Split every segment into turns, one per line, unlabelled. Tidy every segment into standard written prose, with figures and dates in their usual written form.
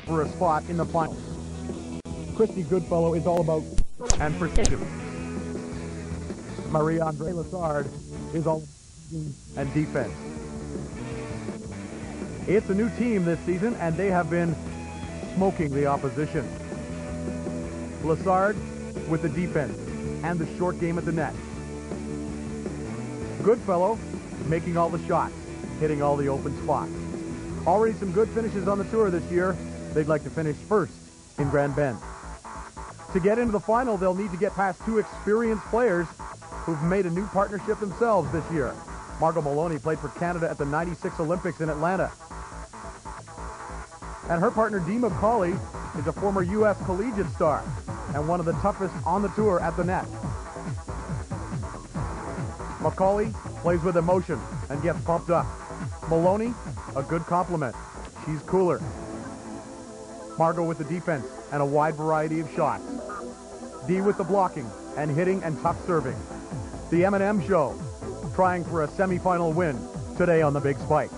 for a spot in the final. Christy Goodfellow is all about and precision. Marie-Andre Lessard is all and defense. It's a new team this season, and they have been smoking the opposition. Lessard with the defense and the short game at the net. Goodfellow making all the shots, hitting all the open spots. Already some good finishes on the tour this year. They'd like to finish first in Grand Bend. To get into the final, they'll need to get past two experienced players who've made a new partnership themselves this year. Margo Malowney played for Canada at the '96 Olympics in Atlanta. And her partner, MacAulay, is a former U.S. collegiate star and one of the toughest on the tour at the net. MacAulay plays with emotion and gets pumped up. Malowney, a good compliment. She's cooler. Margo with the defense and a wide variety of shots. Dee with the blocking and hitting and tough serving. The M&M show, trying for a semifinal win today on the Big Spike.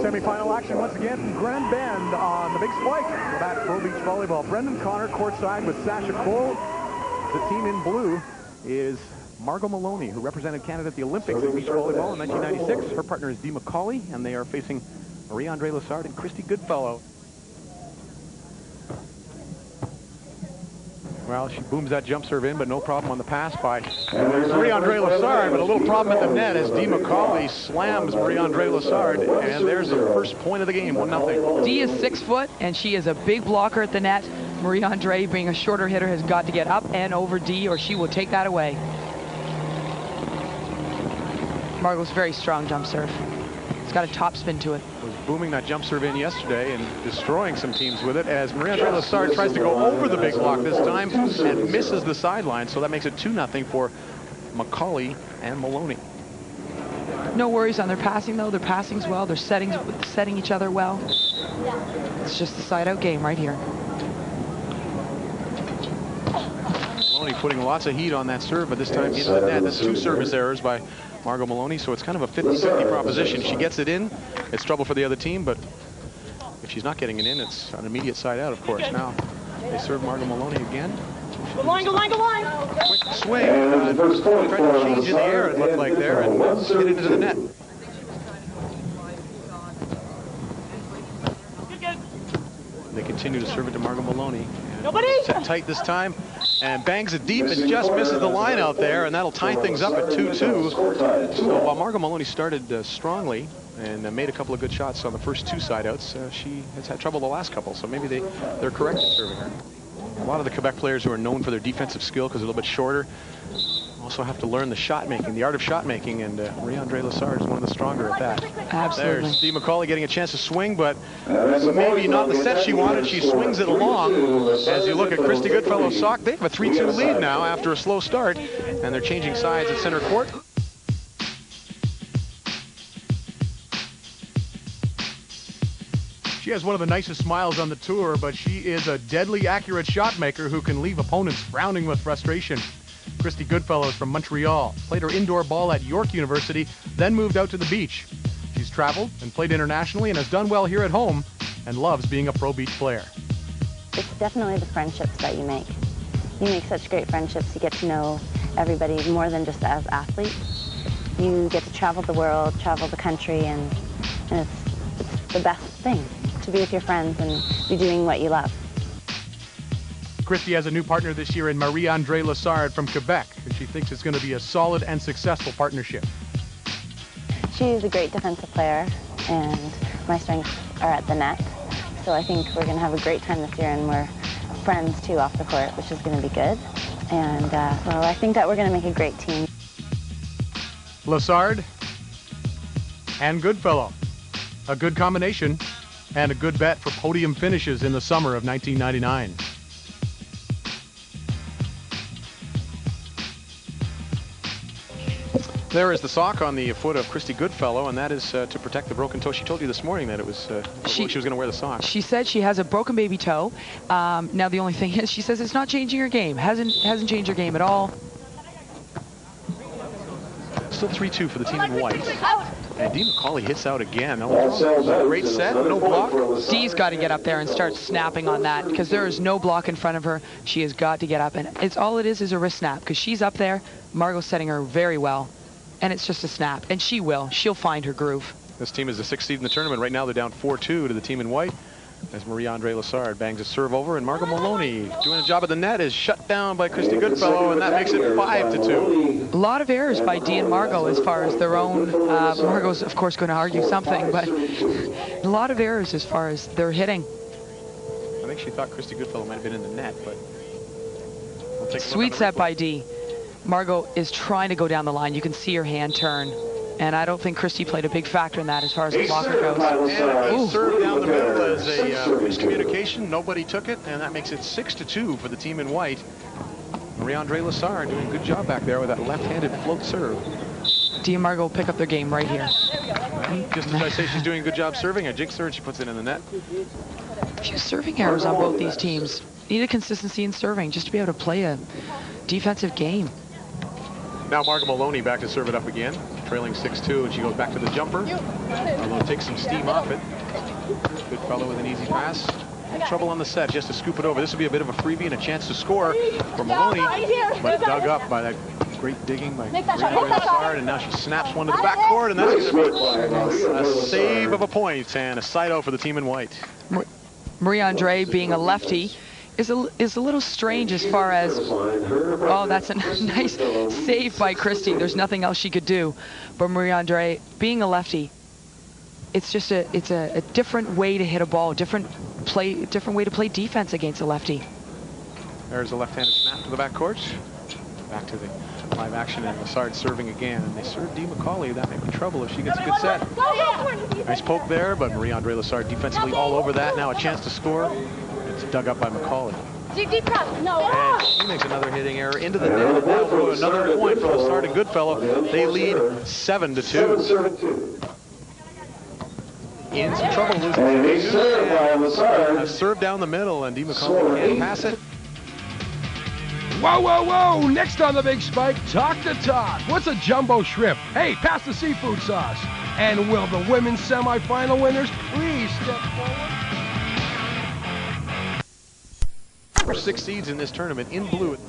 Semifinal action once again from Grand Bend on the Big Spike. Labatts Pro Beach Volleyball. Brendan Connor courtside with Sasha Cole. The team in blue is Margo Malowney, who represented Canada at the Olympics in beach volleyball in 1996. Her partner is Dee MacAulay, and they are facing Marie-Andre Lessard and Christy Goodfellow. Well, she booms that jump serve in, but no problem on the pass by Marie-Andre Lessard, but a little problem at the net as Dee MacAulay slams Marie-Andre Lessard, and there's the first point of the game, 1-0.
Dee is 6 foot, and she is a big blocker at the net. Marie-Andre, being a shorter hitter, has got to get up and over Dee, or she will take that away. Margo's very strong jump serve. It's got a top spin to it.
Was booming that jump serve in yesterday and destroying some teams with it as Marie-Andre Lessard tries to go over the big block this time and misses the sideline, so that makes it 2-0 for MacAulay and Malowney.
No worries on their passing, though. Their passing's well. They're setting each other well. It's just a side-out game right here.
Malowney putting lots of heat on that serve, but this time into the net. That's 2 service errors by Margo Malowney, so it's kind of a 50-50 proposition. She gets it in, it's trouble for the other team, but if she's not getting it in, it's an immediate side out, of course. Now they serve Margo Malowney again.
Go line, go line, go line!
Quick swing, tried to change in the air, it looked like there, and hit it into the net. They continue to serve it to Margo Malowney. Set tight this time, and bangs it deep and just misses the line out there, and that'll tie things up at 2-2. So while Margo Malowney started strongly and made a couple of good shots on the first 2 side outs, she has had trouble the last couple, so maybe they're correct in serving her. A lot of the Quebec players who are known for their defensive skill because they're a little bit shorter also have to learn the shot making, the art of shot making, and Marie-Andre Lessard is one of the stronger at that.
Absolutely.
There's Dee MacAulay getting a chance to swing, but maybe not the set she wanted. She swings it along. As you look at Christy Goodfellow's sock, they have a 3-2 lead now after a slow start, and they're changing sides at center court. She has one of the nicest smiles on the tour, but she is a deadly accurate shot maker who can leave opponents frowning with frustration. Christy Goodfellow is from Montreal, played her indoor ball at York University, then moved out to the beach. She's traveled and played internationally and has done well here at home and loves being a pro beach player.
It's definitely the friendships that you make. You make such great friendships. You get to know everybody more than just as athletes. You get to travel the world, travel the country, and it's the best thing to be with your friends and be doing what you love.
Christy has a new partner this year in Marie-Andre Lessard from Quebec, and she thinks it's going to be a solid and successful partnership.
She's a great defensive player, and my strengths are at the net. So I think we're going to have a great time this year, and we're friends too off the court, which is going to be good. And well, I think that we're going to make a great team.
Lessard and Goodfellow. A good combination and a good bet for podium finishes in the summer of 1999. There is the sock on the foot of Christy Goodfellow, and that is to protect the broken toe. She told you this morning that it was she was going to wear the sock.
She said she has a broken baby toe. Now the only thing is, she says it's not changing her game. Hasn't changed her game at all.
Still 3-2 for the team in white. And Dee MacAulay hits out again. Great set, no block.
Dee's got to get up there and start snapping on that because there is no block in front of her. She has got to get up, and it's all it is a wrist snap because she's up there. Margo's setting her very well, and it's just a snap, and she will. She'll find her groove.
This team is the 6th seed in the tournament. Right now they're down 4-2 to the team in white. As Marie-Andre Lessard bangs a serve over, and Margo Malowney doing a job at the net is shut down by Christy Goodfellow, and that makes it 5-2.
A lot of errors by Dee and Margo as far as their own. Margo's, of course, going to argue something, but a lot of errors as far as their hitting.
I think she thought Christy Goodfellow might have been in the net, but we'll take a
Sweet set by Dee. Margo is trying to go down the line. You can see her hand turn. And I don't think Christy played a big factor in that as far as the blocker goes.
And a serve down the middle as a miscommunication. Nobody took it, and that makes it 6-2 for the team in white. Marie-Andre Lessard doing a good job back there with that left-handed float serve.
Dee and Margo will pick up their game right here.
Just as I say she's doing a good job serving, a jig serve, she puts it in the net.
A few serving errors on both these teams. Need a consistency in serving just to be able to play a defensive game.
Now Margo Malowney back to serve it up again, trailing 6-2, and she goes back to the jumper. Although takes some steam off it. Goodfellow with an easy pass. Trouble on the set, just to scoop it over. This will be a bit of a freebie and a chance to score for Malowney, but dug up by that great digging by Lessard, and now she snaps one to the backcourt, and that's going to be a save of a point and a side out for the team in white.
Marie-Andre, being a lefty, is a little strange as far as, oh, that's a nice save by Christy. There's nothing else she could do. But Marie-Andre, being a lefty, it's just a different way to hit a ball, different way to play defense against a lefty.
There's a left-handed snap to the backcourt. Back to the live action, and Lessard serving again. And they serve Dee MacAulay. That may be trouble if she gets a good set. Nice poke there, but Marie-Andre Lessard defensively all over that. Now a chance to score. It's dug up by MacAulay. And she makes another hitting error into the net. Now another point for Lessard and Goodfellow. They lead 7-2. In some trouble losing. A serve down the middle, and Dee MacAulay can't pass it.
Whoa, whoa, whoa! Next on the Big Spike, talk the talk. What's a jumbo shrimp? Hey, pass the seafood sauce. And will the women's semifinal winners please step forward?
6 seeds in this tournament in blue.
Touch.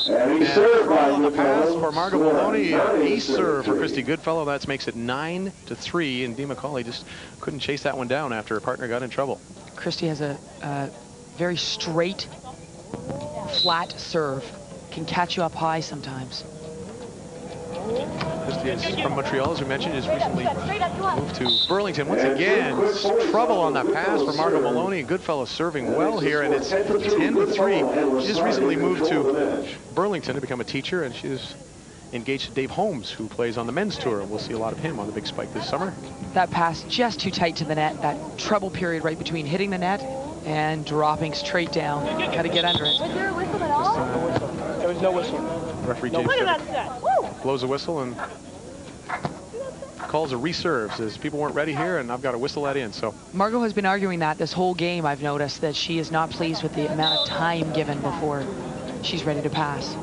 And on the pass for Margo Malowney, ace serve for Christy Goodfellow. That makes it 9-3, and Dee MacAulay just couldn't chase that one down after her partner got in trouble.
Christy has a very straight, flat serve. Can catch you up high sometimes.
Christy is from Montreal, as we mentioned, just recently moved to Burlington. Once again, trouble on that pass for Margo Malowney, and Goodfellow serving well here, and it's 10-3. She just recently moved to Burlington to become a teacher, and she is engaged to Dave Holmes, who plays on the men's tour, and we'll see a lot of him on the Big Spike this summer.
That pass just too tight to the net. That trouble period right between hitting the net and dropping straight down. Got to get under it.
Was there a whistle at all?
There was no whistle.
Referee James blows a whistle and calls a reserve. Says people weren't ready here, and I've got to whistle that in. So
Margo has been arguing that this whole game. I've noticed that she is not pleased with the amount of time given before she's ready to pass.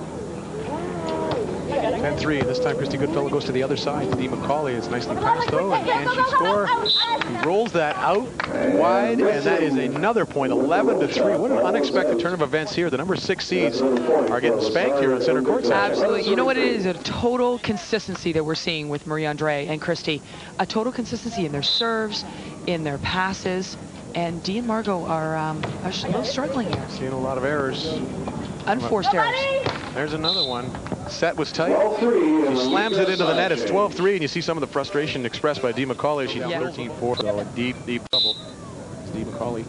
10-3. This time Christy Goodfellow goes to the other side. Dee MacAulay is nicely passed though, and can she score? He rolls that out wide, and that is another point. 11-3. What an unexpected turn of events here. The number 6 seeds are getting spanked here on center court.
Absolutely. You know what it is? A total consistency that we're seeing with Marie-Andre and Christy. A total consistency in their serves, in their passes, and Dee and Margo are a little struggling here.
Seeing a lot of errors.
Unforced errors.
There's another one. Set was tight. She slams it into the net. It's 12-3, and you see some of the frustration expressed by Dee MacAulay. She's 13-4, so a deep trouble. It's Dee MacAulay.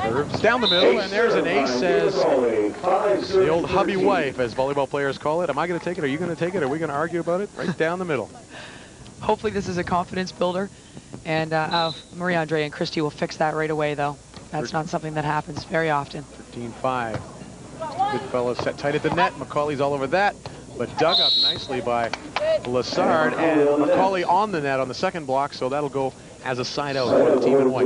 Serves down the middle, and there's an ace, says the old hubby wife, as volleyball players call it. Am I going to take it? Are you going to take it? Are we going to argue about it? Right down the middle.
Hopefully this is a confidence builder, and Marie-Andre and Christy will fix that right away, though. That's not something that happens very often.
13-5. Goodfellow set tight at the net. MacAulay's all over that, but dug up nicely by Lessard, and MacAulay on the net on the second block, so that'll go as a side out for the team in white.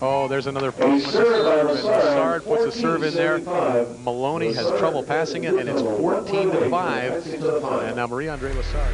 Oh, there's another problem with the serve. And Lessard puts a serve in there. Malowney has trouble passing it, and it's 14-5. And now Marie-Andre Lessard.